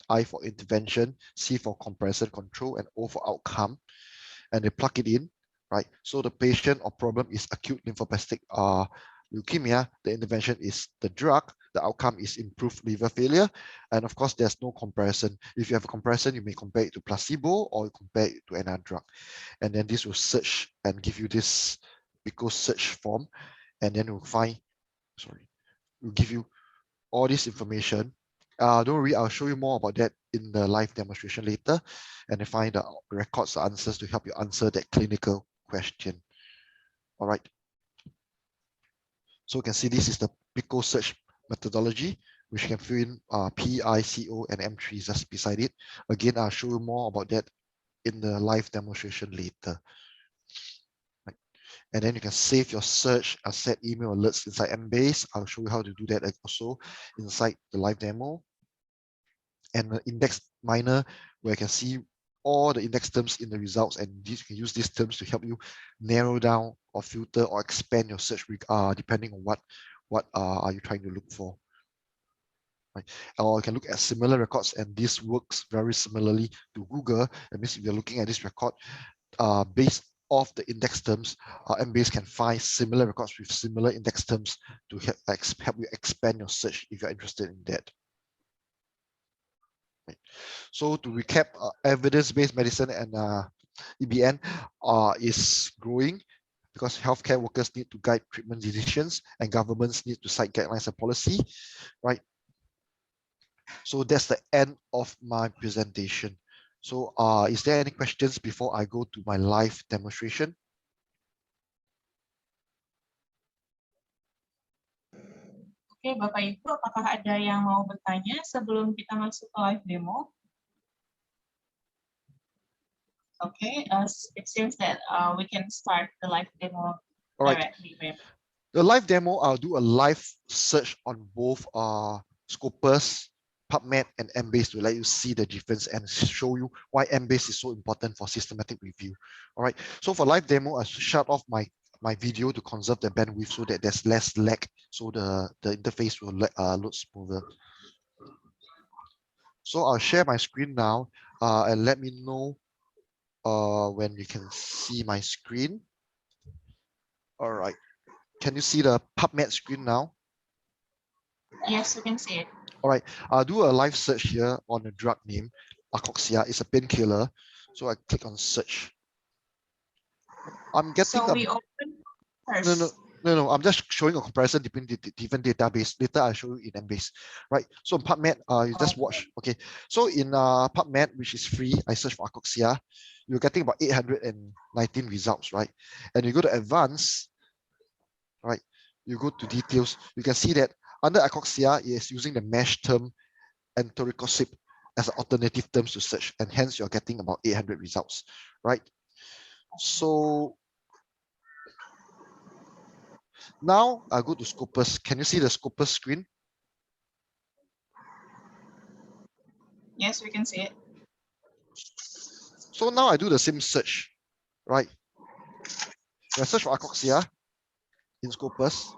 I for intervention, C for comparison control, and O for outcome, and they plug it in, right? So the patient or problem is acute lymphoblastic leukemia. The intervention is the drug. The outcome is improved liver failure. And of course, there's no comparison. If you have a comparison, you may compare it to placebo or compare it to another drug. And then this will search and give you this Pico search form. And then we'll find, we'll give you all this information. Don't worry, I'll show you more about that in the live demonstration later, and then find the records, the answers to help you answer that clinical question. All right. So you can see this is the Pico search methodology, which you can fill in P, I, C, O, and M3 just beside it. Again, I'll show you more about that in the live demonstration later. Right. And then you can save your search and set email alerts inside Embase. I'll show you how to do that also inside the live demo. And the index miner, where you can see all the index terms in the results, and you can use these terms to help you narrow down or filter or expand your search depending on what are you trying to look for. Right. Or you can look at similar records, and this works very similarly to Google. That means if you're looking at this record based off the index terms, Embase can find similar records with similar index terms to help you expand your search if you're interested in that. So to recap, evidence-based medicine and EBN is growing because healthcare workers need to guide treatment decisions and governments need to cite guidelines and policy, right? So that's the end of my presentation. So is there any questions before I go to my live demonstration? Oke, Bapak Ibu, apakah ada yang mau bertanya sebelum kita masuk ke live demo? Okay, it seems that we can start the live demo directly. Right. The live demo, I'll do a live search on both Scopus, Pubmed, and Embase to let you see the difference and show you why Embase is so important for systematic review. All right. So for live demo, I shut off my video to conserve the bandwidth so that there's less lag, so the interface will load smoother. So I'll share my screen now and let me know when you can see my screen. All right. Can you see the Pubmed screen now? Yes, you can see it. All right. I'll do a live search here on a drug name, Acoxia. It's a painkiller. So I click on search. I'm getting so we open first. No. I'm just showing a comparison between the different database. Later I'll show you in Embase. Right. So in Pubmed, you just watch. Okay. So in Pubmed, which is free, I search for Acoxia. You're getting about 819 results, right? And you go to advanced, right? You go to details. You can see that under Acoxia, it is using the mesh term entericosip as alternative terms to search, and hence you're getting about 800 results, right? So now I go to Scopus. Can you see the Scopus screen? Yes, we can see it. So now I do the same search, right? When I search for Acoxia in Scopus,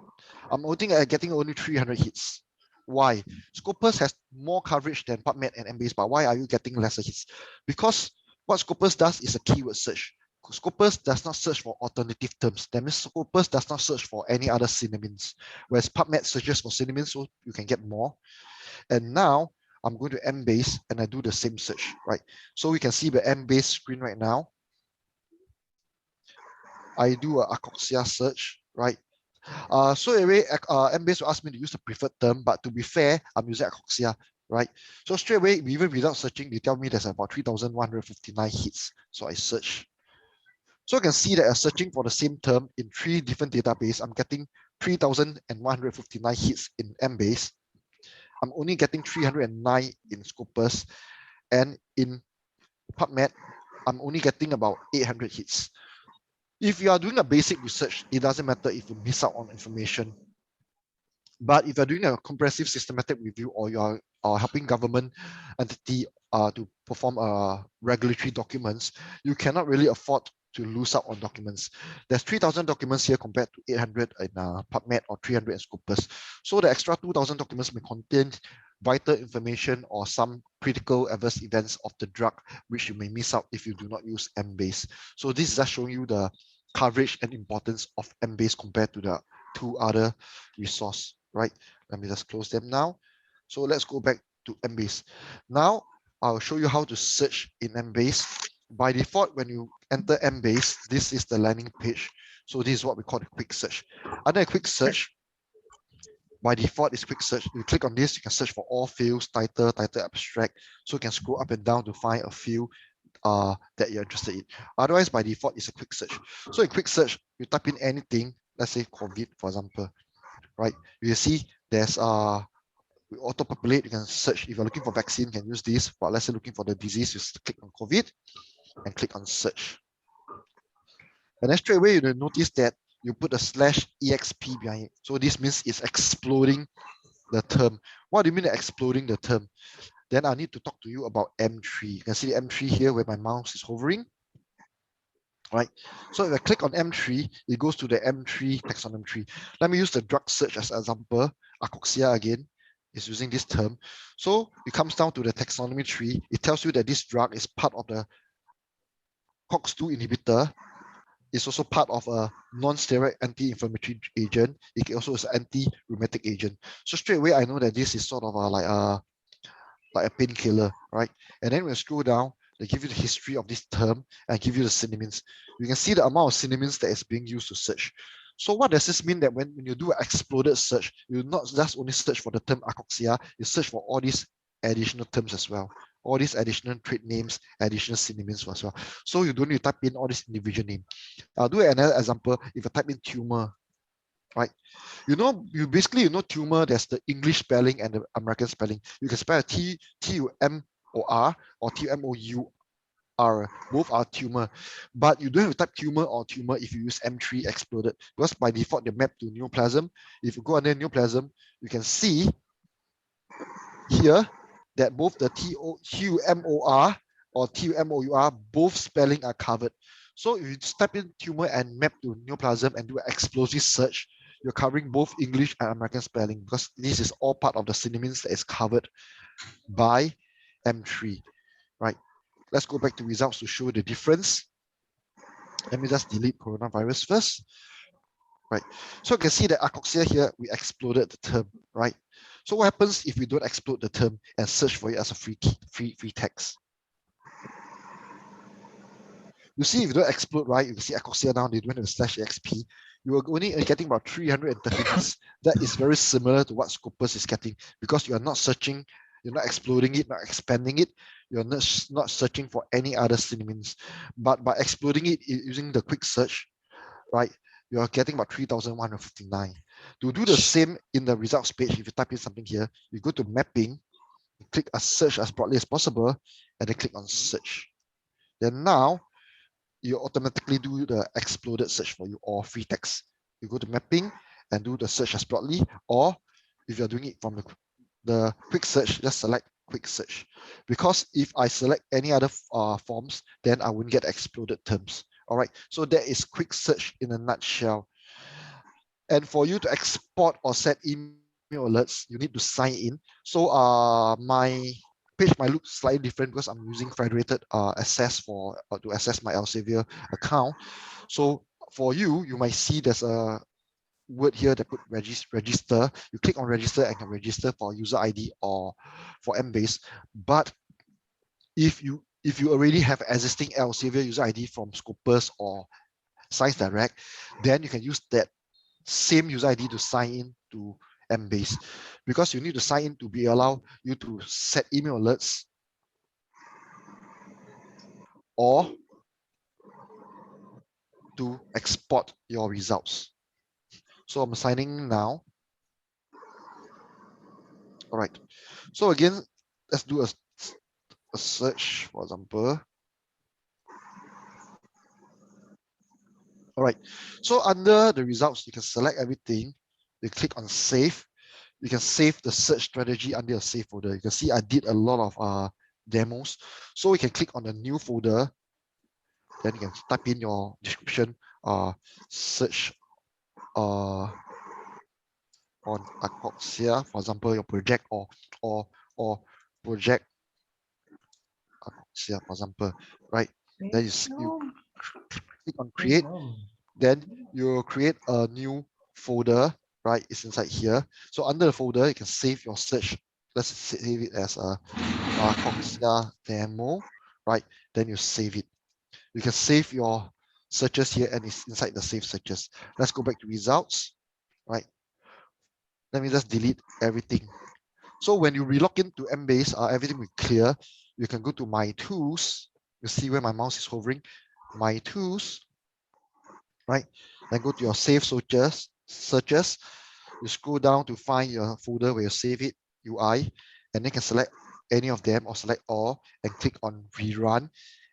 I'm getting only 300 hits. Why? Scopus has more coverage than Pubmed and Embase, but why are you getting lesser hits? Because what Scopus does is a keyword search. Scopus does not search for alternative terms. That means Scopus does not search for any other synonyms, whereas Pubmed searches for synonyms, so you can get more. And now I'm going to Embase and I do the same search, right? So we can see the Embase screen right now. I do a Acoxia search, right? So anyway, Embase will ask me to use the preferred term, but to be fair, I'm using Acoxia, right? So straight away, even without searching, they tell me there's about 3,159 hits. So I search. So you can see that I'm searching for the same term in 3 different databases. I'm getting 3,159 hits in Embase. I'm only getting 309 in Scopus, and in Pubmed, I'm only getting about 800 hits. If you are doing a basic research, it doesn't matter if you miss out on information. But if you're doing a comprehensive systematic review, or you are helping government entity to perform regulatory documents, you cannot really afford to lose out on documents. There's 3,000 documents here compared to 800 in Pubmed or 300 in Scopus. So the extra 2,000 documents may contain vital information or some critical adverse events of the drug, which you may miss out if you do not use Embase. So this is just showing you the coverage and importance of Embase compared to the two other resource, right? Let me just close them now. So let's go back to Embase. Now I'll show you how to search in Embase. By default, when you enter Embase, this is the landing page. So this is what we call the quick search. Under a quick search, by default is quick search. You click on this, you can search for all fields, title, title abstract. So you can scroll up and down to find a field that you're interested in. Otherwise, by default, it's a quick search. So in quick search, you type in anything, let's say COVID, for example, right? You see there's we auto-populate, you can search. If you're looking for vaccine, you can use this. But let's say looking for the disease, you just click on COVID and click on search. And then straight away, you'll notice that you put a /exp behind it. So this means it's exploding the term. What do you mean exploding the term? Then I need to talk to you about M3. You can see the M3 here where my mouse is hovering. Right. So if I click on M3, it goes to the M3 taxonomy tree. Let me use the drug search as an example. Acoxia again is using this term. So it comes down to the taxonomy tree. It tells you that this drug is part of the COX-2 inhibitor. It's also part of a non-steroid anti-inflammatory agent. It also is an anti-rheumatic agent. So straight away, I know that this is sort of like a painkiller, right? And then when you scroll down, they give you the history of this term and give you the synonyms. You can see the amount of synonyms that is being used to search. So what does this mean? That when you do an exploded search, you not just only search for the term acoxia, you search for all these additional terms as well. All these additional trade names, additional synonyms as well. So you don't need to type in all these individual names. I'll do another example. If I type in tumor, right? You basically tumor, there's the English spelling and the American spelling. You can spell T-U-M-O-R or T-M-O-U-R. Both are tumor. But you don't have to type tumor or tumor if you use M3 exploded, because by default they map to neoplasm. If you go under neoplasm, you can see here that both the T-U-M-O-R or T-U-M-O-U-R, both spelling are covered. So if you type in tumor and map to neoplasm and do an explosive search, you're covering both English and American spelling, because this is all part of the synonyms that is covered by M3, right? Let's go back to results to show the difference. Let me just delete coronavirus first, right? So you can see that acoxia here, we exploded the term, right? So what happens if we don't explode the term and search for it as a free text? You see, if you don't explode, right, you can see acoxia now, they don't have a /exp. You are only getting about 330 bits. That is very similar to what Scopus is getting, because you are not searching, you're not exploding it, not expanding it. You're not searching for any other synonyms. But by exploding it using the quick search, right, you are getting about 3,159. To do the same in the results page, if you type in something here, you go to mapping, you click a search as broadly as possible, and then click on search. Then now, you automatically do the exploded search for you, or free text. You go to mapping and do the search as broadly, or if you're doing it from the quick search, just select quick search. Because if I select any other forms, then I wouldn't get exploded terms. All right, so that is quick search in a nutshell. And for you to export or set email alerts, you need to sign in. So my page might look slightly different because I'm using federated access for to access my Elsevier account. So for you, you might see there's a word here that put register. You click on register and can register for user ID or for Embase. But if you already have existing Elsevier user ID from Scopus or Science Direct, then you can use that same user ID to sign in to Embase, because you need to sign in to be allowed you to set email alerts or to export your results. So I'm signing in now. All right. So again, let's do a search, for example. All right. So under the results, you can select everything. You click on save. You can save the search strategy under a save folder. You can see I did a lot of demos. So you can click on the new folder. Then you can type in your description, search on Akoxia, for example, your project or project Akoxia, for example, right? Then you click on create, then you create a new folder, right? It's inside here. So under the folder, you can save your search. Let's save it as a Akoxia demo, right? Then you save it. You can save your searches here and it's inside the save searches. Let's go back to results, right? Let me just delete everything. So when you relog into Embase, everything will clear. You can go to My Tools. You see where my mouse is hovering. My Tools, right? Then go to your Save searches. You scroll down to find your folder where you save it, UI, and then you can select any of them or select all and click on Rerun.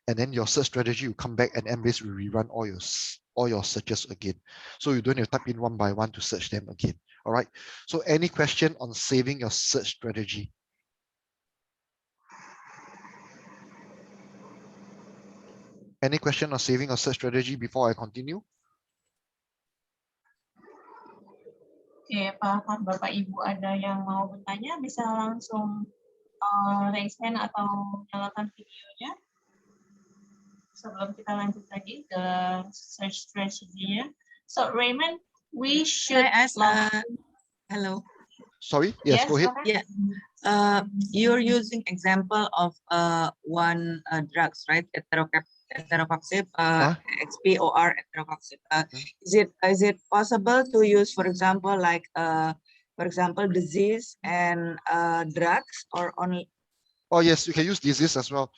And then your search strategy will come back and Embase will rerun all your searches again. So you don't have to type in one by one to search them again. All right. So any question on saving your search strategy? Any question on saving or search strategy before I continue? Oke, apakah Bapak Ibu ada yang mau bertanya, bisa langsung raise hand atau nyalakan videonya sebelum kita lanjut lagi ke search strategy-nya. So Raymond, we should ask, hello. Sorry, yes, go ahead. Yeah, you're using example of one drugs, right? Heterococcib, XPOR heterococcib. Is it possible to use, for example, like disease and drugs, or only? Oh yes, you can use disease as well.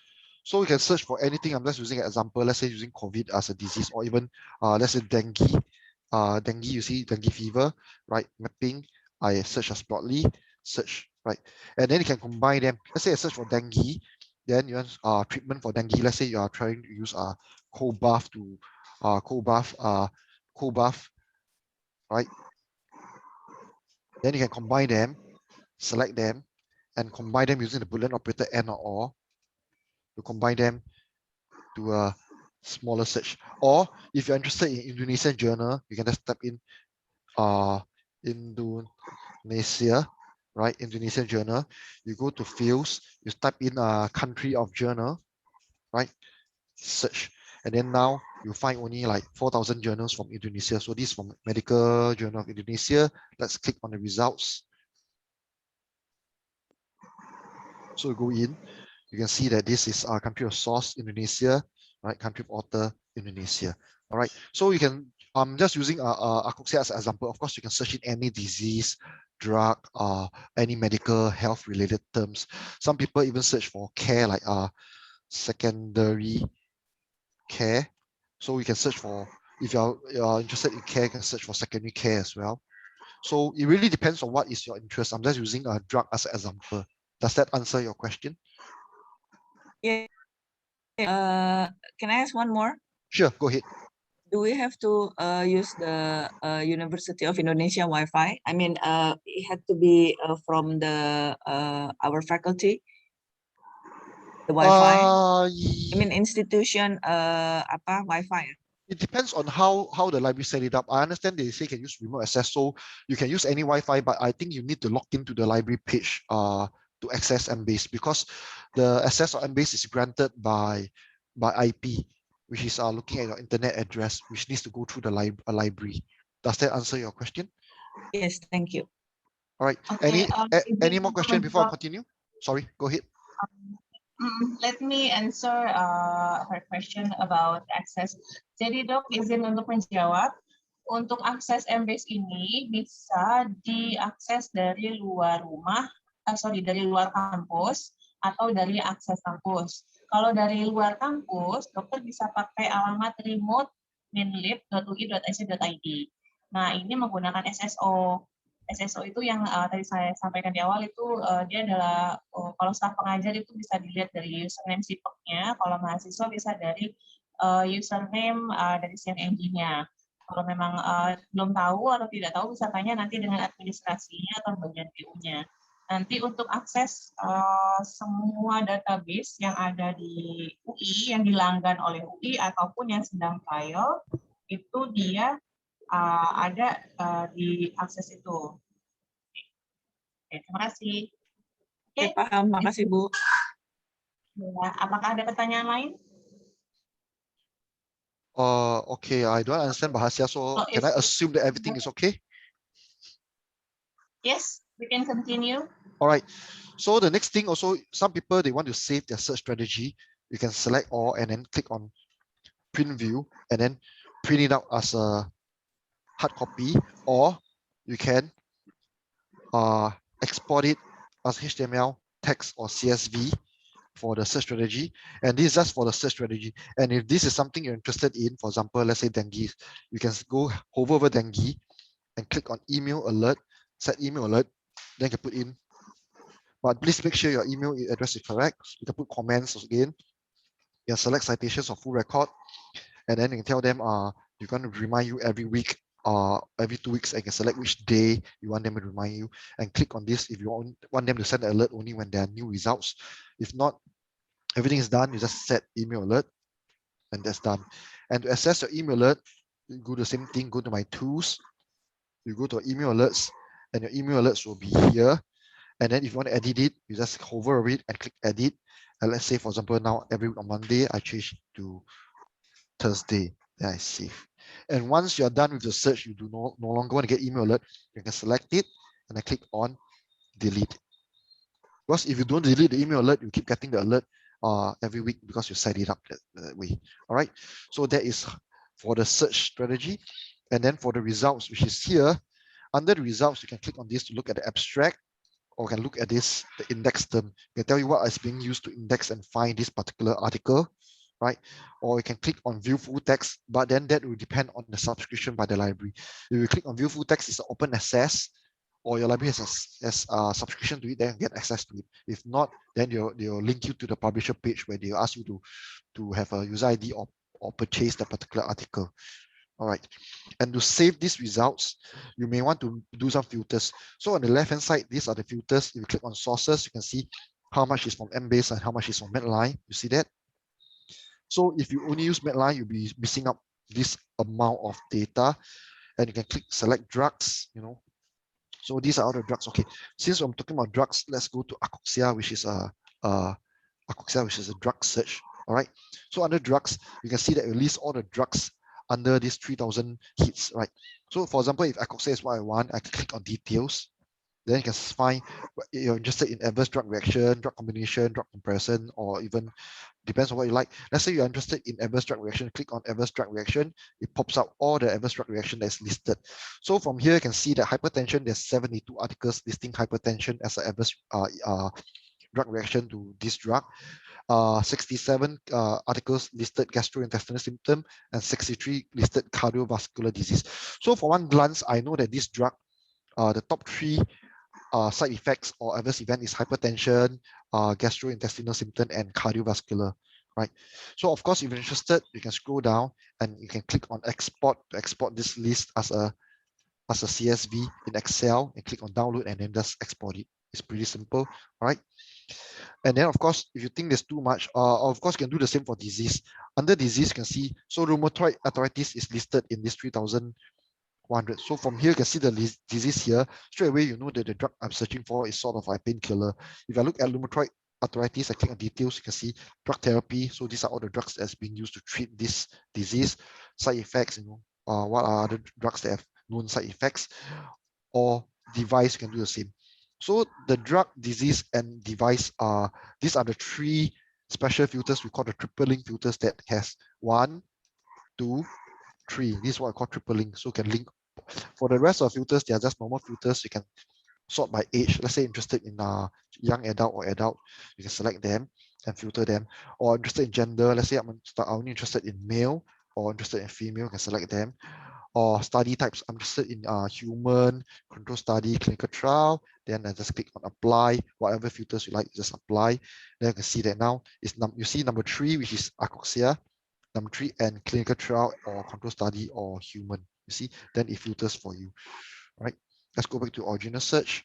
So you can search for anything. I'm just using an example. Let's say using COVID as a disease, or even let's say dengue. Dengue, you see dengue fever, right? Mapping. I search as broadly, search, right? And then you can combine them. Let's say I search for dengue, then you want treatment for dengue. Let's say you are trying to use a cold bath to cold bath, right? Then you can combine them, select them, and combine them using the Boolean operator and or to combine them to a smaller search. Or if you're interested in Indonesian journal, you can just type in Indonesia, right? Indonesian journal. You go to fields, you type in a country of journal, right? Search. And then now you find only like 4,000 journals from Indonesia. So this is from Medical Journal of Indonesia. Let's click on the results. So go in, you can see that this is our country of source, Indonesia, right? Country of author, Indonesia. All right. So you can, I'm just using Akoxia as an example. Of course, you can search in any disease, drug, any medical health related terms. Some people even search for care, like secondary care. So you can search for, if you're interested in care, you can search for secondary care as well. So it really depends on what is your interest. I'm just using a drug as an example. Does that answer your question? Yeah. Can I ask one more? Sure, go ahead. Do we have to use the University of Indonesia Wi-Fi? I mean, it had to be from the our faculty, the Wi-Fi. I mean, institution Wi-Fi. It depends on how the library set it up. I understand they say you can use remote access, so you can use any Wi-Fi, but I think you need to log into the library page to access Embase, because the access of Embase is granted by IP, which is looking at your internet address, which needs to go through the library. Does that answer your question? Yes, thank you. All right. Okay, any more question before I continue? Sorry, go ahead. Let me answer her question about access. Jadi Dok, izin untuk menjawab. Untuk akses Embase ini bisa diakses dari luar rumah, dari luar kampus atau dari akses kampus. Kalau dari luar kampus, dokter bisa pakai alamat remote.minlib.ui.ac.id. Nah, ini menggunakan SSO. SSO itu yang tadi saya sampaikan di awal itu dia adalah kalau staf pengajar itu bisa dilihat dari username sipeknya, kalau mahasiswa bisa dari username dari CNNG-nya. Kalau memang belum tahu atau tidak tahu bisa tanya nanti dengan administrasinya atau bagian PU-nya. Nanti untuk akses semua database yang ada di UI, yang dilanggan oleh UI ataupun yang sedang trial, itu dia ada di akses itu. Oke, terima kasih. Oke, paham. Makasih, Bu. Ya, apakah ada pertanyaan lain? Okay, I don't understand Bahasa, so Oh, can I assume that everything is okay? Yes, we can continue. All right. So the next thing also, some people, they want to save their search strategy. You can select all and then click on print view and then print it out as a hard copy, or you can export it as HTML, text, or CSV for the search strategy. And this is just for the search strategy. And if this is something you're interested in, for example, let's say dengue, you can go hover over dengue and click on email alert, set email alert, then you can put in. But please make sure your email address is correct. You can put comments again. You can select citations or full record, and then you can tell them you're going to remind you every week, every 2 weeks. I can select which day you want them to remind you, and click on this if you want them to send an alert only when there are new results. If not, everything is done. You just set email alert, and that's done. And to access your email alert, you go to the same thing. Go to my tools. You go to email alerts, and your email alerts will be here. And then if you want to edit it, you just hover over it and click edit. And let's say, for example, now every week on Monday, I change to Thursday. Then I save. And once you're done with the search, you do no longer want to get email alert. You can select it and I click on delete. Because if you don't delete the email alert, you keep getting the alert every week because you set it up that way. All right. So that is for the search strategy. And then for the results, which is here, under the results, you can click on this to look at the abstract, or can look at this, the index term. It can tell you what is being used to index and find this particular article, right? Or you can click on view full text, but then that will depend on the subscription by the library. If you click on view full text, it's open access, or your library has a subscription to it, then get access to it. If not, then they'll link you to the publisher page where they'll ask you to have a user ID or purchase that particular article. All right. And to save these results, you may want to do some filters. So on the left-hand side, these are the filters. If you click on sources, you can see how much is from Embase and how much is from Medline. You see that? So if you only use Medline, you'll be missing out this amount of data. And you can click select drugs, So these are all the drugs. Okay, since I'm talking about drugs, let's go to Acoxia, which is a drug search. All right. So under drugs, you can see that it lists all the drugs under these 3,000 hits, right? So for example, if Acoxia is what I want, I can click on details. Then you can find you're interested in adverse drug reaction, drug combination, drug comparison, or even depends on what you like. Let's say you're interested in adverse drug reaction, click on adverse drug reaction. It pops out all the adverse drug reaction that's listed. So from here, you can see that hypertension, there's 72 articles listing hypertension as an adverse drug reaction to this drug. 67 articles listed gastrointestinal symptom and 63 listed cardiovascular disease. So for one glance, I know that this drug, the top 3 side effects or adverse event is hypertension, gastrointestinal symptom, and cardiovascular, right? So of course, if you're interested, you can scroll down and you can click on export to export this list as a CSV in Excel, and click on download and then just export it. It's pretty simple, all right? And then, of course, if you think there's too much, of course, you can do the same for disease. Under disease, you can see, so rheumatoid arthritis is listed in this 3,100. So from here, you can see the disease here. Straight away, you know that the drug I'm searching for is sort of a painkiller. If I look at rheumatoid arthritis, I click on details, you can see drug therapy. So these are all the drugs that's being used to treat this disease. Side effects, what are the drugs that have known side effects? Or device, you can do the same. So the drug, disease, and device these are the 3 special filters we call the triple link filters that has 1, 2, 3. This is what I call triple link. So you can link. For the rest of filters, they are just normal filters. You can sort by age. Let's say interested in young adult or adult, you can select them and filter them. Or interested in gender. Let's say I'm only interested in male or interested in female, you can select them. Or study types, I'm interested in human, control study, clinical trial. Then I just click on apply. Whatever filters you like, just apply. Then you can see that now you see number 3, which is acoxia, number 3, and clinical trial or control study or human. You see, then it filters for you. All right. Let's go back to original search,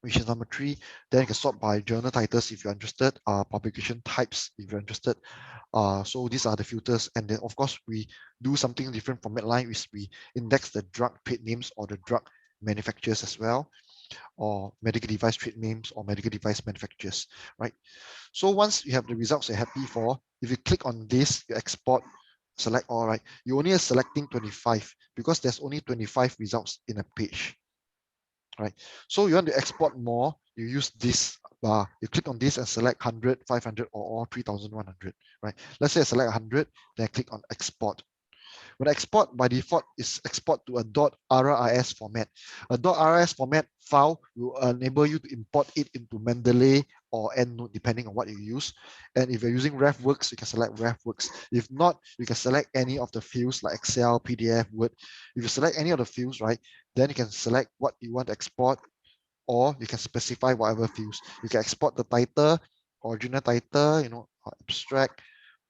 which is number 3. Then you can sort by journal titles if you're interested, publication types if you're interested. So these are the filters. And then of course we do something different from Medline, which we index the drug paid names or the drug manufacturers as well. or medical device trade names or medical device manufacturers, right? So once you have the results you're happy for, if you click on this, you export, select all, right? You only are selecting 25 because there's only 25 results in a page, right? So you want to export more, you use this bar. You click on this and select 100, 500, or 3,100, right? Let's say I select 100, then I click on export. When I export, by default, is export to a .ris format. A .ris format file will enable you to import it into Mendeley or EndNote, depending on what you use. And if you're using RefWorks, you can select RefWorks. If not, you can select any of the fields like Excel, PDF, Word. If you select any of the fields, right, then you can select what you want to export, or you can specify whatever fields. You can export the title, original title, abstract,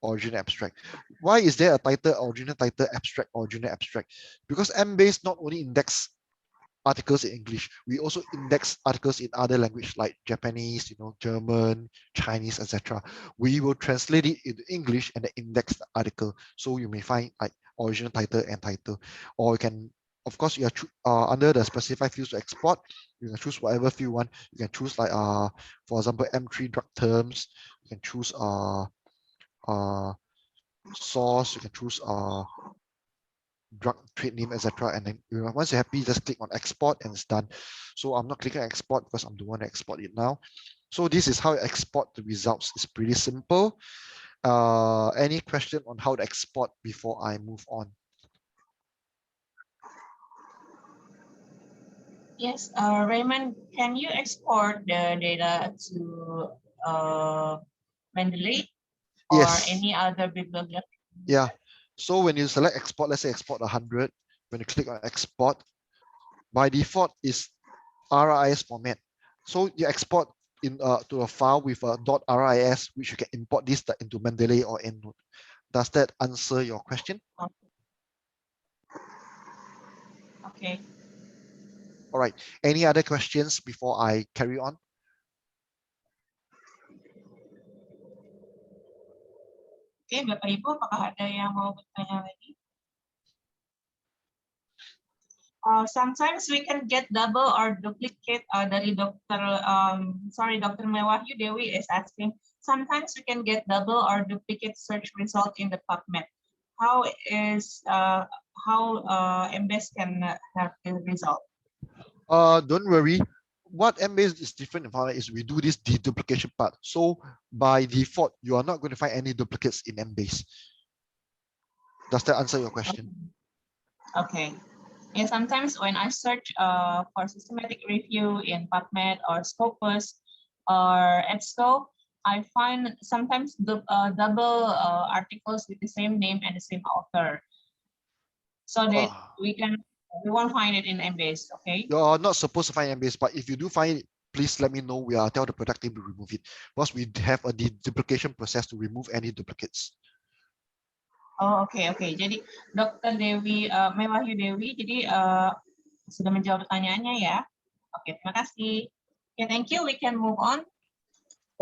original abstract. Why is there a title, original title, abstract, original abstract? Because Embase not only index articles in English, we also index articles in other language like Japanese, German, Chinese, etc. We will translate it into English and then index the article. So you may find like original title and title, or you can, of course, you are under the specified fields to export. You can choose whatever field you want. You can choose like for example, M3 drug terms. You can choose source. You can choose drug trade name, etc. And then once you're happy, just click on export and it's done. So I'm not clicking export because I'm the one to export it now. So this is how you export the results. It's pretty simple. Any question on how to export before I move on? Yes, Raymond, can you export the data to Mendeley or Yes. any other bibliography? Yeah. So when you select export, let's say export 100, when you click on export, by default is RIS format. So you export to a file with a .ris, which you can import this into Mendeley or EndNote. Does that answer your question? Okay. All right. Any other questions before I carry on? Oke, Bapak Ibu, apakah ada yang mau bertanya lagi? Sometimes we can get double or duplicate dari Dr. Mewahyu Dewi is asking. Sometimes we can get double or duplicate search result in the Pubmed. How Embase can have the result? Don't worry. What Embase is different about it is we do this deduplication part. So by default, you are not going to find any duplicates in Embase. Does that answer your question? Okay. Yeah, sometimes when I search for systematic review in Pubmed or Scopus or EBSCO, I find sometimes double articles with the same name and the same author. So that we won't find it in Embase, okay? You're not supposed to find Embase, but if you do find it, please let me know. We are tell the product team to remove it because we have a deduplication process to remove any duplicates. Oh, oke. Jadi Dr. Dewi Mewahyu Dewi, jadi sudah menjawab pertanyaannya ya. Oke, terima kasih. Okay, thank you. We can move on.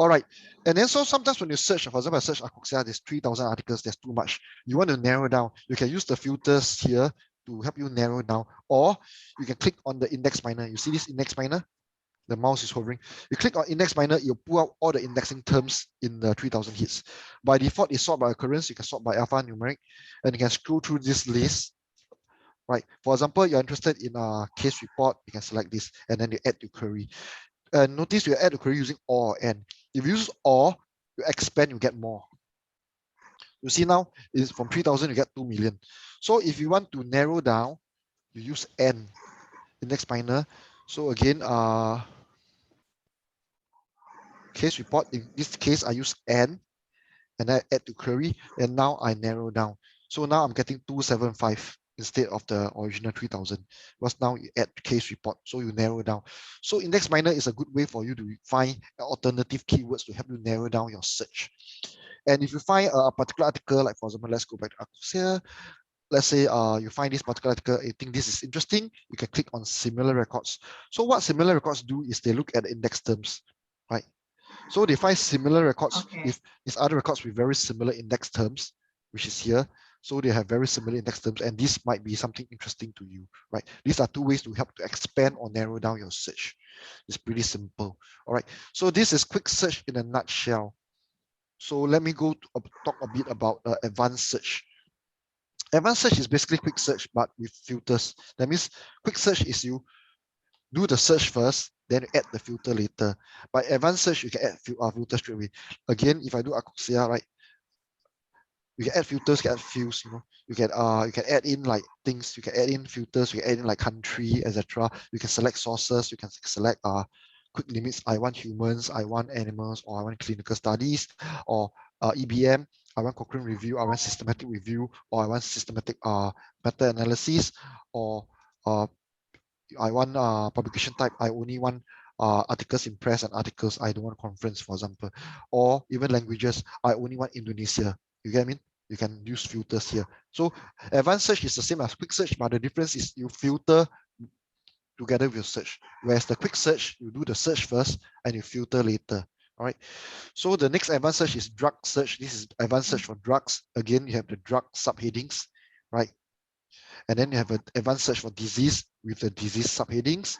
All right, and then so sometimes when you search, for example, I search Akoxia, there's 3,000 articles. There's too much. You want to narrow down. You can use the filters here to help you narrow down, or you can click on the index miner. You see this index miner? The mouse is hovering. You click on index miner, you pull out all the indexing terms in the 3,000 hits. By default, it's sort by occurrence. You can sort by alphanumeric, and you can scroll through this list. Right. For example, you're interested in a case report, you can select this, and then you add to query. And notice you add to query using or and. If you use or, you expand, you get more. You see now, is from 3,000 you get 2 million. So if you want to narrow down, you use n, index miner. So again, case report, in this case, I use n, and I add to query, and now I narrow down. So now I'm getting 275 instead of the original 3,000. Because now you add case report, so you narrow down. So index miner is a good way for you to find alternative keywords to help you narrow down your search. And if you find a particular article, like for example, let's go back to Akoxia. Let's say you find this particular article, you think this is interesting, you can click on similar records. So what similar records do is they look at the index terms, right? So they find similar records if other records with very similar index terms, which is here. So they have very similar index terms, and this might be something interesting to you, right? These are two ways to help to expand or narrow down your search. It's pretty simple. All right. So this is quick search in a nutshell. So let me go to talk a bit about advanced search. Advanced search is basically quick search, but with filters. That means quick search is you do the search first, then you add the filter later. By advanced search, you can add filters straight away. Again, if I do Akuxia, right, you can add filters, you can add fields, you can add in like things, you can add in filters, you can add in like country, etc. You can select sources, you can select quick limits. I want humans, I want animals, or I want clinical studies, or EBM, I want Cochrane review, I want systematic review, or I want systematic meta-analysis, or I want publication type, I only want articles in press and articles, I don't want conference, for example. Or even languages, I only want Indonesia. You get what I mean? You can use filters here. So advanced search is the same as quick search, but the difference is you filter together with your search. Whereas the quick search, you do the search first and you filter later. All right. So the next advanced search is drug search. This is advanced search for drugs. Again, you have the drug subheadings, right? And then you have an advanced search for disease with the disease subheadings,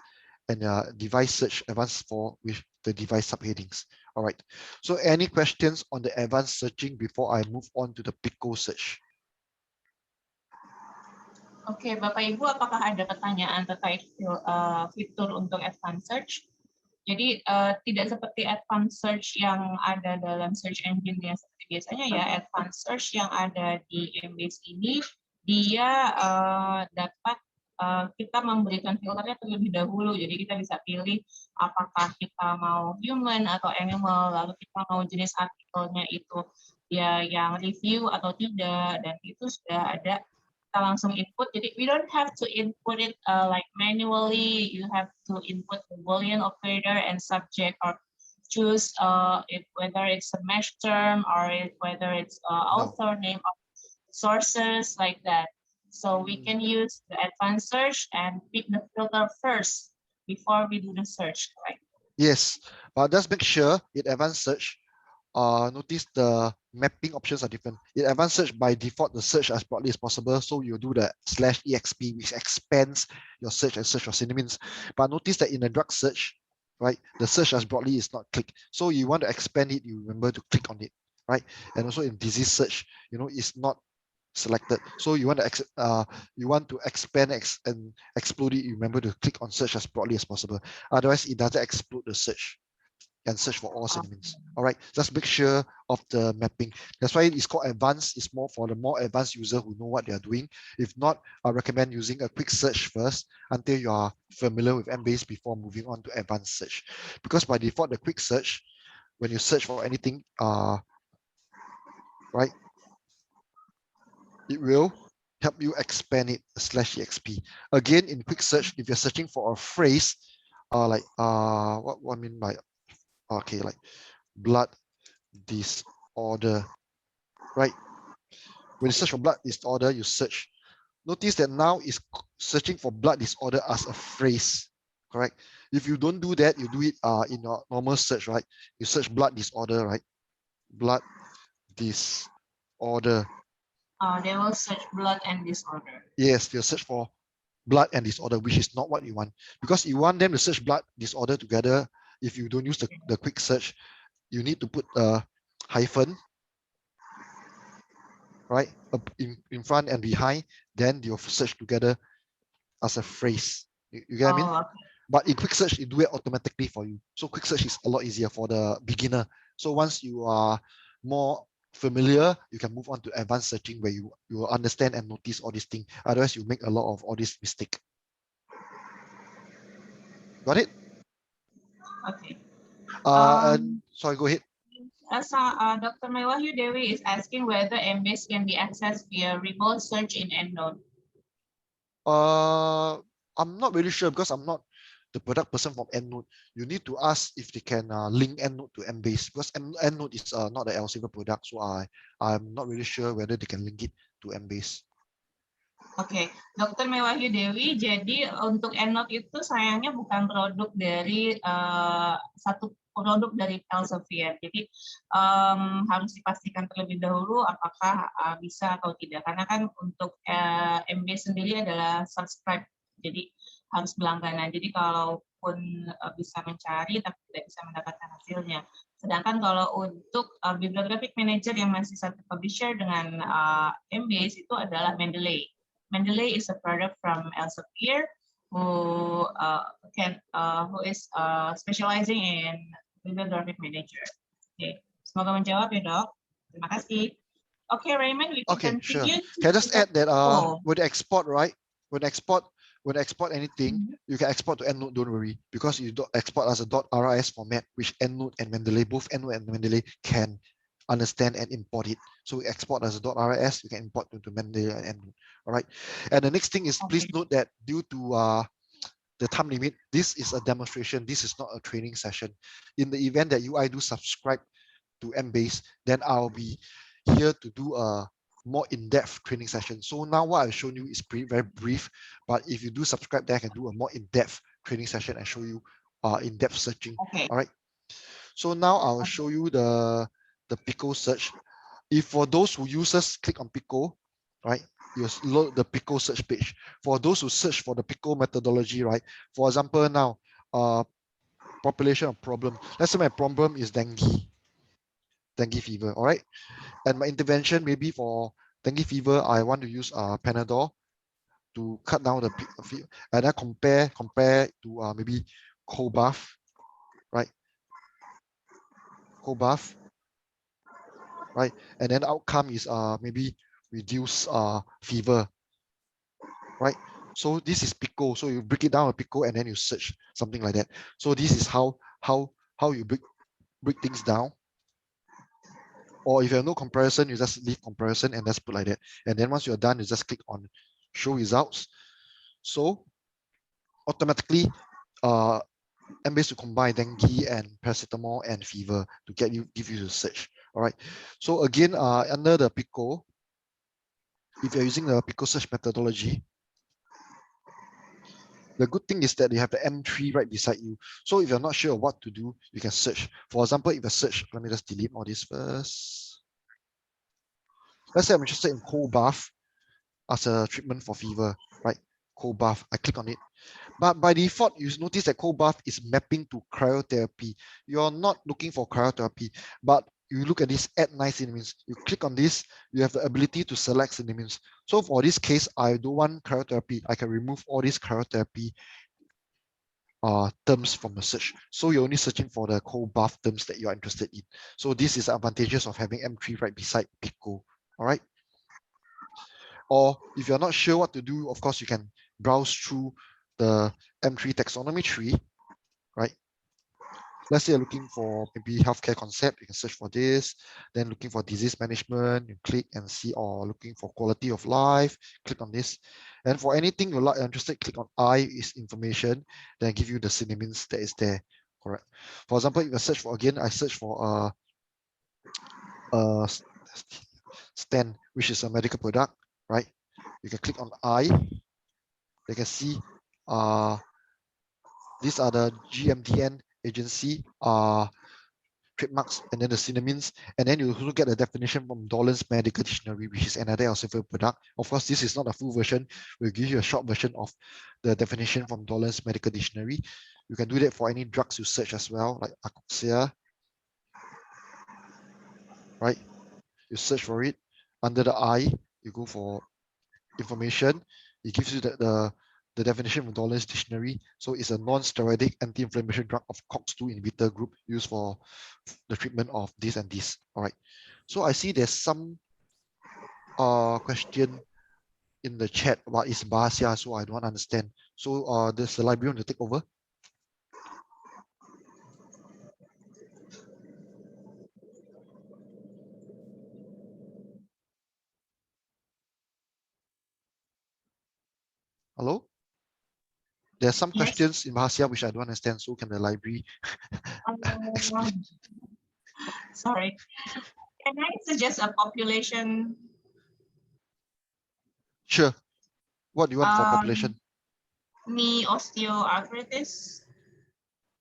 and device search advanced with the device subheadings. All right. So any questions on the advanced searching before I move on to the Pico search? Oke, Bapak Ibu, apakah ada pertanyaan terkait fitur untuk advanced search? Jadi tidak seperti advanced search yang ada dalam search engine yang seperti biasanya ya. Advanced search yang ada di Embase ini, dia dapat kita memberikan filternya terlebih dahulu. Jadi kita bisa pilih apakah kita mau human atau animal, lalu kita mau jenis artikelnya itu ya yang review atau tidak, dan itu sudah ada. Kita langsung input, jadi we don't have to input it like manually. You have to input the Boolean operator and subject, or choose whether it's a mesh term or whether it's author name or sources, like that. So we can use the advanced search and pick the filter first before we do the search, right? Yes, but just make sure in advanced search, notice the mapping options are different. In advanced search, by default, the search as broadly as possible. So you do the /exp, which expands your search and search for synonyms. But notice that in the drug search, right, the search as broadly is not click. So you want to expand it, you remember to click on it, right? And also in disease search, it's not selected. So you want to expand and explode it, you remember to click on search as broadly as possible. Otherwise, it doesn't explode the search and search for all synonyms. All right, just make sure of the mapping. That's why it's called advanced. It's more for the more advanced user who know what they are doing. If not, I recommend using a quick search first until you are familiar with Embase before moving on to advanced search. Because by default, the quick search, when you search for anything, right, it will help you expand it /exp. Again, in quick search, if you're searching for a phrase, what I mean by like blood disorder, right? When you search for blood disorder, you search. Notice that now is searching for blood disorder as a phrase, correct? If you don't do that, you do it in your normal search, right? You search blood disorder, right? Blood disorder. They will search blood and disorder. Yes, they'll search for blood and disorder, which is not what you want. Because you want them to search blood disorder together. If you don't use the quick search, you need to put a hyphen, right, in front and behind, then you'll search together as a phrase. You get what I mean? Okay. But in quick search, it do it automatically for you. So quick search is a lot easier for the beginner. So once you are more familiar, you can move on to advanced searching where you will understand and notice all these things. Otherwise, you make a lot of all these mistakes. Got it? Okay. And sorry, go ahead. Dr. Mewahyu Dewi is asking whether Embase can be accessed via remote search in EndNote. I'm not really sure because I'm not the product person from EndNote. You need to ask if they can link EndNote to Embase, because EndNote is not an Elsevier product, so I'm not really sure whether they can link it to Embase. Oke, Dr. Mewahyu Dewi, jadi untuk EndNote itu sayangnya bukan produk dari satu produk dari Elsevier. Jadi harus dipastikan terlebih dahulu apakah bisa atau tidak. Karena kan untuk Embase sendiri adalah subscribe, jadi harus berlangganan. Jadi kalaupun bisa mencari tapi tidak bisa mendapatkan hasilnya. Sedangkan kalau untuk bibliographic manager yang masih satu publisher dengan Embase itu adalah Mendeley. Mendeley is a product from Elsevier who is specializing in bibliographic manager. Oke, semoga menjawab ya dok. Terima kasih. Oke, Raymond, we can Okay, sure. continue. Can I just add that Oh. when export, right? When export anything, you can export to EndNote, don't worry, because you don't export as a .ris format, which EndNote and Mendeley, both EndNote and Mendeley can understand and import it. So we export as a .ris, you can import to Mendeley and EndNote. All right. And the next thing is, please note that due to the time limit, this is a demonstration. This is not a training session. In the event that I do subscribe to Embase, then I'll be here to do a more in-depth training session. So now what I've shown you is very brief, but if you do subscribe, then I can do a more in-depth training session and show you in-depth searching. Okay. All right. So now I'll show you the Pico search. If for those who users click on Pico, right, you load the Pico search page. For those who search for the Pico methodology, right, for example now, population of problem. Let's say my problem is dengue fever, all right? And my intervention maybe for dengue fever, I want to use Panadol to cut down the fever, and then compare to maybe cold bath, right? Cold bath, right? And then outcome is maybe reduce fever, right? So this is Pico. So you break it down a Pico and then you search something like that. So this is how you break things down. Or if you have no comparison, you just leave comparison and just put like that. And then once you're done, you just click on show results. So automatically, Embase will combine dengue and paracetamol and fever to give you the search. All right. So again, under the Pico, if you're using the Pico search methodology, the good thing is that you have the M3 right beside you. So if you're not sure what to do, you can search. For example, if I search, let me just delete all this first. Let's say I'm interested in cold bath as a treatment for fever, right? Cold bath, I click on it. But by default, you notice that cold bath is mapping to cryotherapy. You're not looking for cryotherapy, but you look at this add nice synonyms. You click on this, you have the ability to select synonyms. So for this case, I don't want cryotherapy. I can remove all these cryotherapy terms from the search. So you're only searching for the cold bath terms that you are interested in. So this is the advantages of having M3 right beside Pico. All right. Or if you're not sure what to do, of course, you can browse through the M3 taxonomy tree, right? Let's say you're looking for maybe healthcare concept, you can search for this. Then looking for disease management, you click and see, or looking for quality of life, click on this. And for anything you're interested, click on I is information, then give you the synonyms that is there, correct? For example, if I search for, again, I search for stent, which is a medical product, right? You can click on I. You can see these are the GMDN agency trademarks and then the synonyms, and then you also get a definition from Dolan's Medical Dictionary, which is another Elsevier product. Of course, this is not a full version. We'll give you a short version of the definition from Dolan's Medical Dictionary. You can do that for any drugs you search as well, like Acoxia, right? You search for it. Under the I, you go for information. It gives you the definition from Dolan's Dictionary. So it's a non-steroidic anti-inflammatory drug of COX-2 inhibitor group used for the treatment of this and this. All right. So I see there's some question in the chat about is Bahasa, so I don't understand. So does the librarian to take over? Hello? There are some Yes. questions in Bahasa which I don't understand, so can the library explain? Sorry. Can I suggest a population? Sure. What do you want for population? Me osteoarthritis.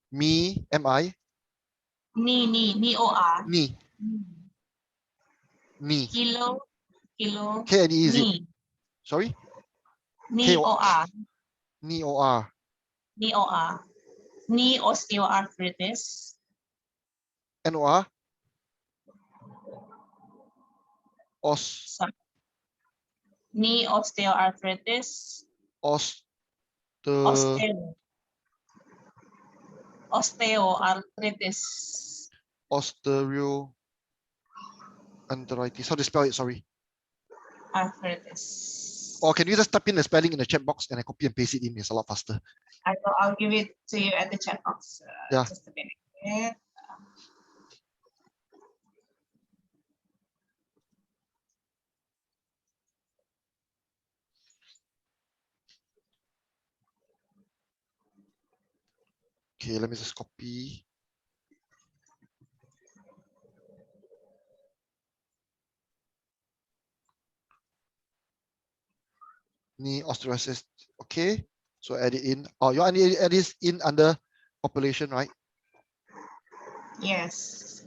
Me, MI? Knee OR. Knee. Knee. Kilo. K-N-E is it? Knee. Sorry? Knee OR. Knee OR. Knee OR. Knee osteoarthritis. N-O-R? Sorry. Knee osteoarthritis. Osteoarthritis. Osteoarthritis. How do you spell it? Sorry. Arthritis. Or can you just type in the spelling in the chat box and I copy and paste it in? It's a lot faster. I'll give it to you at the chat box. Yeah. Just a minute. Okay, let me just copy. Knee osteoarthritis. Okay, so add it in. Oh, you want to add this in under population, right? Yes.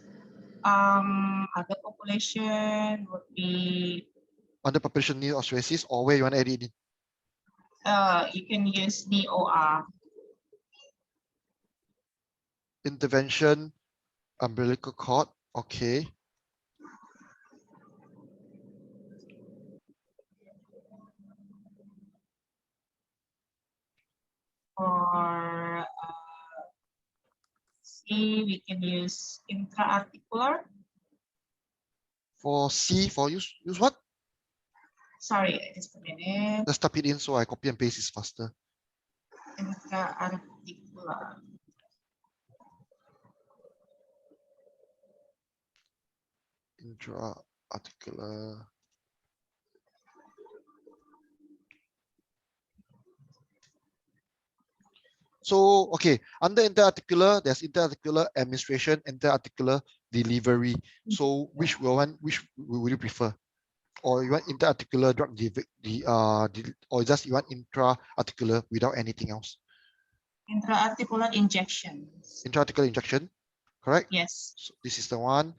Other population would be. Under population knee osteoarthritis, or where you want to add it in? You can use DOR. Intervention, umbilical cord. Okay. Or C, we can use intra-articular. For C, for use what? Sorry, just a minute. Let's type it in so I copy and paste is faster. Intra-articular. Intra-articular. So, okay, under interarticular, there's interarticular administration, interarticular delivery. So, which would you prefer? Or you want interarticular drug or just you want intra-articular without anything else? Intra-articular injections. Intra-articular injection, correct? Yes. So this is the one.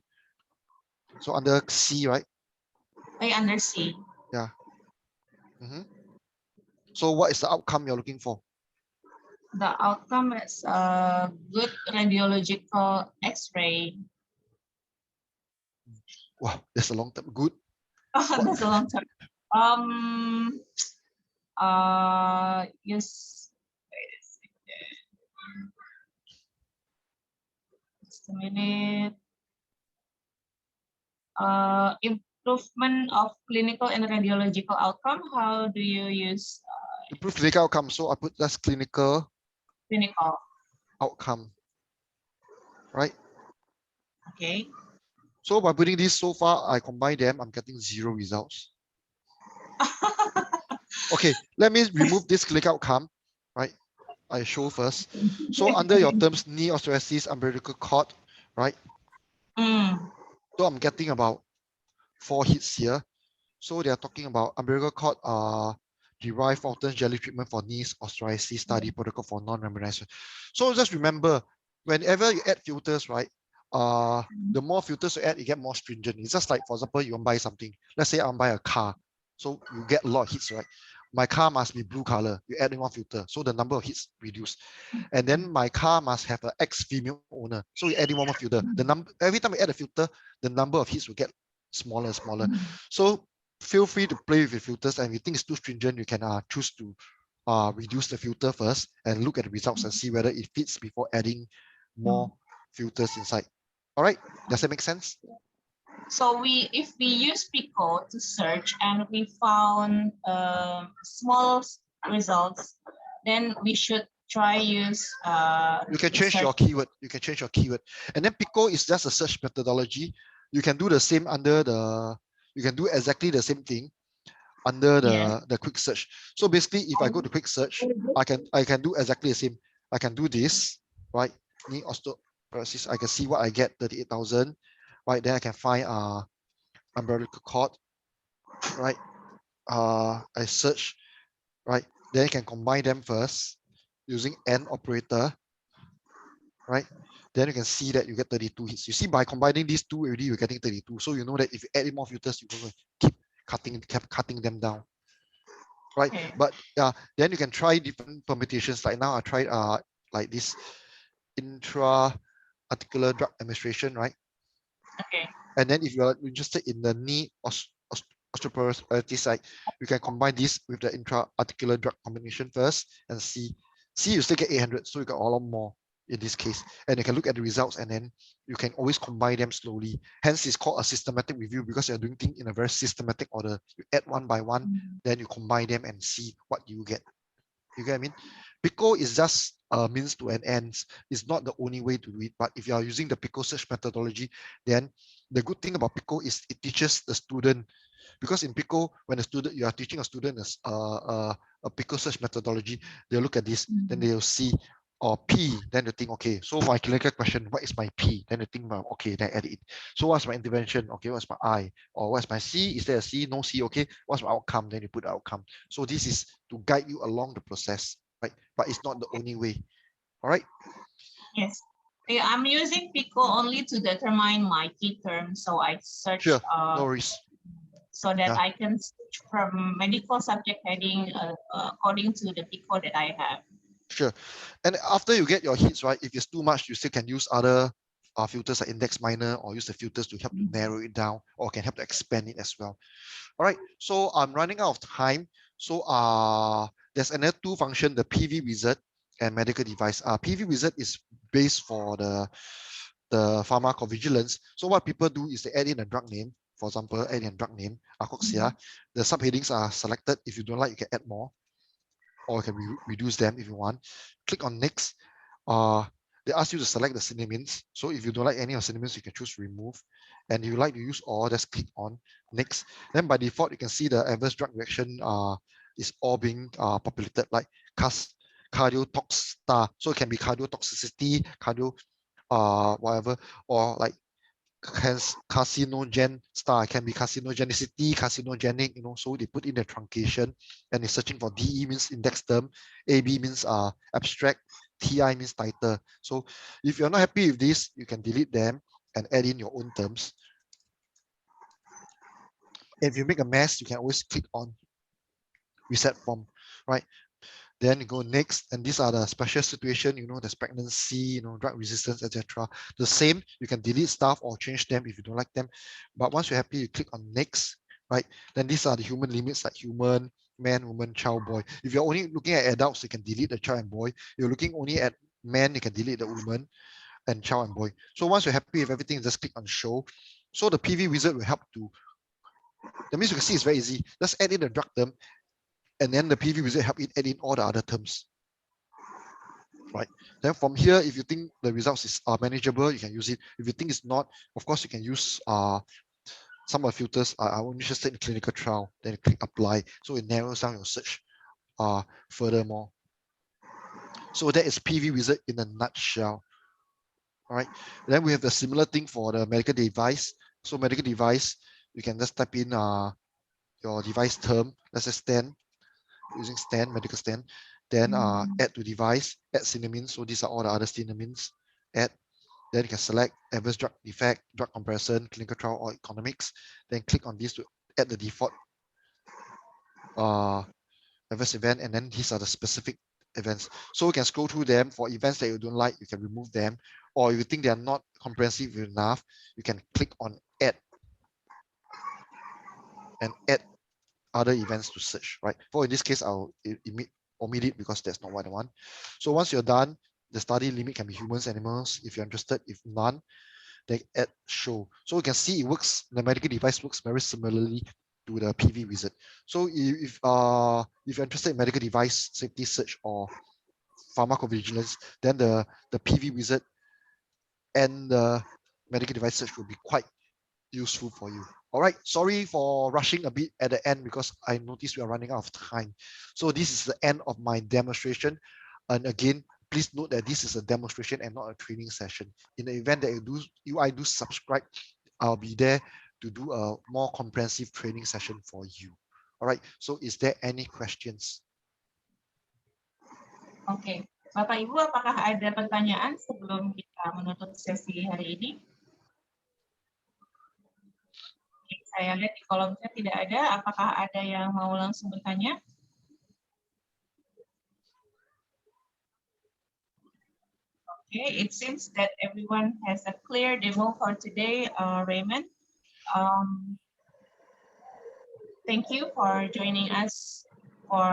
So under C, right? Under C. Yeah. So what is the outcome you're looking for? The outcome is a good radiological X-ray. Wow, that's a long term. Good. That's a long term. Yes. Wait a second. Just a minute. Improvement of clinical and radiological outcome. How do you use? Improve clinical outcome. So I put that's clinical outcome, right? Okay. So by putting this so far, I combine them, I'm getting 0 results. Okay, let me remove this clinical outcome, right? I show first. So under your terms, knee osteoarthritis, umbilical cord, right? So I'm getting about 4 hits here. So they are talking about umbilical cord derived Fulton jelly treatment for knees osteoarthritis study protocol for non-randomized. So just remember, whenever you add filters, right? The more filters you add, you get more stringent. It's just like, for example, you want to buy something. Let's say I want to buy a car. So you get a lot of hits, right? My car must be blue color. You add in one filter. So the number of hits reduce. And then my car must have an ex-female owner. So you add in one more filter. The number, every time you add a filter, the number of hits will get smaller and smaller. So feel free to play with your filters, and if you think it's too stringent, you can choose to reduce the filter first and look at the results and see whether it fits before adding more filters inside. All right, does that make sense? So if we use Pico to search and we found small results, then we should try use. You can change your keyword. You can change your keyword, and then Pico is just a search methodology. You can do the same under the. You can do exactly the same thing under the quick search. So basically, if I go to quick search, I can do exactly the same. I can do this, right? Knee osteoporosis. I can see what I get, 38,000. Right, then I can find umbilical cord, right? I search, right? Then I can combine them first using AND operator, right? then you can see that you get 32 hits. You see, by combining these two already, you're getting 32. So you know that if you add in more filters, you're going to keep cutting them down. Right. Okay. But then you can try different permutations. Like now I tried like this intra-articular drug administration, right? Okay. And then if you're interested in the knee osteoporosis side, you can combine this with the intra-articular drug combination first and see you still get 800, so you got a lot more in this case. And you can look at the results and then you can always combine them slowly. Hence it's called a systematic review because you're doing things in a very systematic order. You add one by one, then you combine them and see what you get. You get what I mean? Pico is just a means to an end. It's not the only way to do it. But if you are using the Pico search methodology, then the good thing about Pico is it teaches the student. Because in Pico, when you are teaching a student a Pico search methodology, they'll look at this, then they'll see P, then they think, okay, so my clinical question, what is my P? Then they think about, okay, then add it. So what's my intervention? Okay, what's my I? Or what's my C? Is there a C? No C, okay. What's my outcome? Then you put the outcome. So this is to guide you along the process, right? But it's not the only way. All right. Yes. Yeah, I'm using Pico only to determine my key terms. So I search Sure, no worries. so that I can switch from medical subject heading according to the Pico that I have. Sure. And after you get your hits, right, if it's too much, you still can use other filters like index minor or use the filters to help to narrow it down or can help to expand it as well. All right, so I'm running out of time. So there's another two function, the PV wizard and medical device. PV wizard is based for the pharmacovigilance. So what people do is they add in a drug name. For example, add in a drug name, Acoxia. The subheadings are selected. If you don't like, you can add more, or you can reduce them if you want. Click on next. They ask you to select the synonyms. So if you don't like any of the synonyms, you can choose remove. And if you like to use all, just click on next. Then by default, you can see the adverse drug reaction is all being populated like cardiotox star. So it can be cardiotoxicity, whatever, or like carcinogen star, can be carcinogenicity, carcinogenic, so they put in the truncation and it's searching for DE means index term, AB means abstract, TI means title. So if you're not happy with this, you can delete them and add in your own terms. If you make a mess, you can always click on reset form, right? Then you go next, and these are the special situation, there's pregnancy, drug resistance, etc. The same, you can delete stuff or change them if you don't like them. But once you're happy, you click on next, right? Then these are the human limits like human, man, woman, child, boy. If you're only looking at adults, you can delete the child and boy. If you're looking only at man, you can delete the woman and child and boy. So once you're happy with everything, just click on show. So the PV wizard will help to, that means you can see it's very easy. Just add in the drug term, and then the PV wizard help it add in all the other terms. Right. Then from here, if you think the results are manageable, you can use it. If you think it's not, of course, you can use some of the filters. I'm only interested in clinical trial. Then you click apply. So it narrows down your search furthermore. So that is PV wizard in a nutshell. All right. Then we have the similar thing for the medical device. So medical device, you can just type in your device term. Let's say stand, using stand, medical stand. Then add to device, add synonyms. So these are all the other synonyms. Add. Then you can select adverse drug effect, drug comparison, clinical trial, or economics. Then click on this to add the default adverse event, and then these are the specific events. So you can scroll through them. For events that you don't like, you can remove them. Or if you think they are not comprehensive enough, you can click on add and add other events to search, right? For in this case, I'll omit it because that's not what I want. So once you're done, the study limit can be humans, animals, if you're interested. If none, then add show. So you can see it works, the medical device works very similarly to the PV wizard. So if you're interested in medical device safety search or pharmacovigilance, then the PV wizard and the medical device search will be quite useful for you. All right, sorry for rushing a bit at the end because I noticed we are running out of time. So this is the end of my demonstration. And again, please note that this is a demonstration and not a training session. In the event that you do subscribe, I'll be there to do a more comprehensive training session for you. All right, so is there any questions? Okay. Bapak Ibu, apakah ada pertanyaan sebelum kita menutup sesi hari ini? Oke, saya lihat di kolom chat tidak ada. Apakah ada yang mau langsung bertanya? Okay, it seems that everyone has a clear demo for today, Raymond. Thank you for joining us for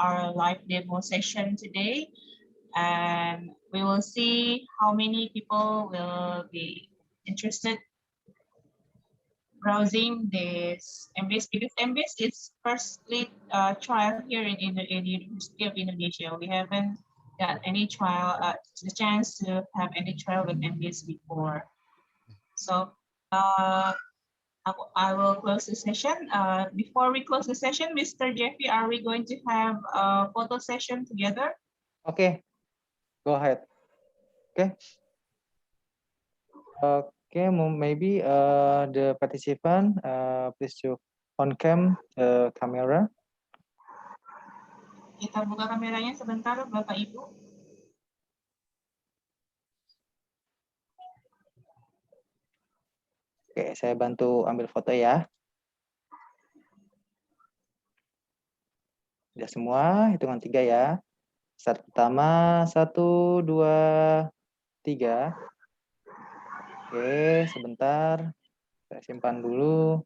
our live demo session today. And we will see how many people will be interested browsing this Embase, because Embase is firstly trial here in the University of Indonesia. We haven't got any trial, the chance to have any trial with Embase before. So I will close the session. Before we close the session, Mr. Jeffy, are we going to have a photo session together? Okay, go ahead. Okay. Okay, maybe the participant, please to on cam the camera. Kita buka kameranya sebentar, Bapak Ibu. Oke, saya bantu ambil foto ya. Sudah semua, hitungan 3 ya. Start pertama, 1, 2, 3. Oke, sebentar. Saya simpan dulu.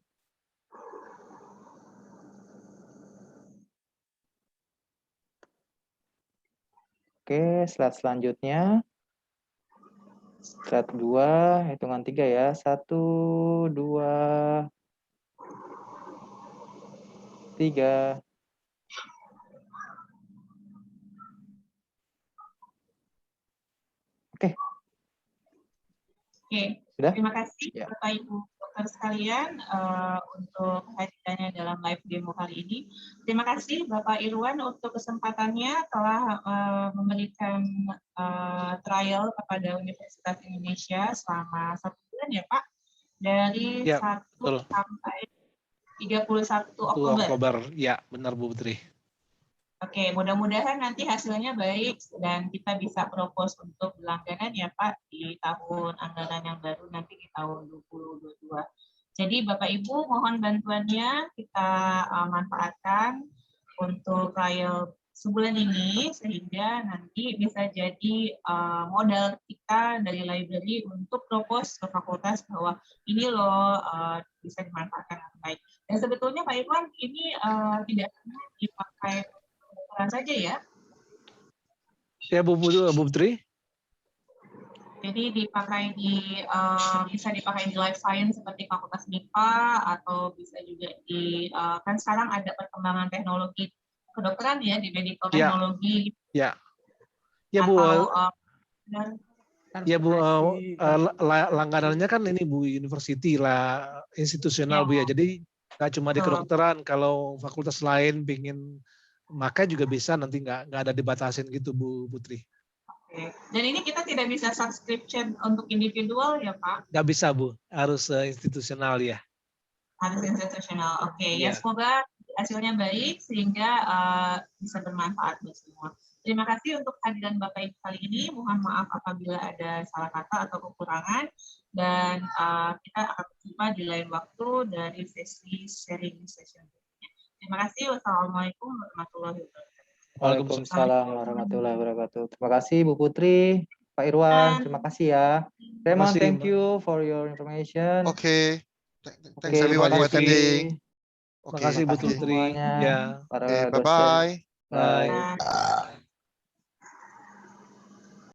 Oke, slide selanjutnya. Slide 2, hitungan 3 ya. 1, 2, 3. Oke. Oke, Sudah? terima kasih Ya. Bapak Ibu dokter sekalian untuk kehadirannya dalam live demo kali ini. Terima kasih Bapak Irwan untuk kesempatannya telah memberikan trial kepada Universitas Indonesia selama 1 bulan ya Pak, dari 1 sampai 31 Oktober. Ya, benar Bu Putri. Oke, mudah-mudahan nanti hasilnya baik dan kita bisa propose untuk berlangganan ya Pak di tahun anggaran yang baru nanti di tahun 2022. Jadi Bapak Ibu mohon bantuannya kita manfaatkan untuk trial sebulan ini sehingga nanti bisa jadi modal kita dari library untuk propose ke fakultas bahwa ini loh bisa dimanfaatkan dengan baik. Dan sebetulnya Pak Irwan ini tidak hanya dipakai saja ya. Ya Bu Putri. Jadi dipakai di bisa dipakai di life science seperti fakultas MIPA atau bisa juga di kan sekarang ada perkembangan teknologi kedokteran ya di medical teknologi. Ya. Ya Bu. Ya Bu, langganannya kan ini Bu university lah, institusional Bu ya. Jadi nggak cuma di kedokteran, kalau fakultas lain pengen maka juga bisa, nanti nggak ada dibatasin gitu Bu Putri. Oke. Dan ini kita tidak bisa subscription untuk individual ya Pak? Nggak bisa Bu, harus institusional ya. Harus institusional, oke. Ya semoga hasilnya baik sehingga bisa bermanfaat buat semua. Terima kasih untuk kehadiran Bapak Ibu kali ini. Mohon maaf apabila ada salah kata atau kekurangan. Dan kita akan berjumpa di lain waktu dari sesi sharing session. Terima kasih. Wassalamualaikum warahmatullahi wabarakatuh. Waalaikumsalam warahmatullahi wabarakatuh. Terima kasih Bu Putri, Pak Irwan. Terima kasih ya. Raymond, thank you for your information. Okay. Thanks everyone for attending. Terima kasih Bu Putri. Ya. Para dosen. Bye-bye. Bye.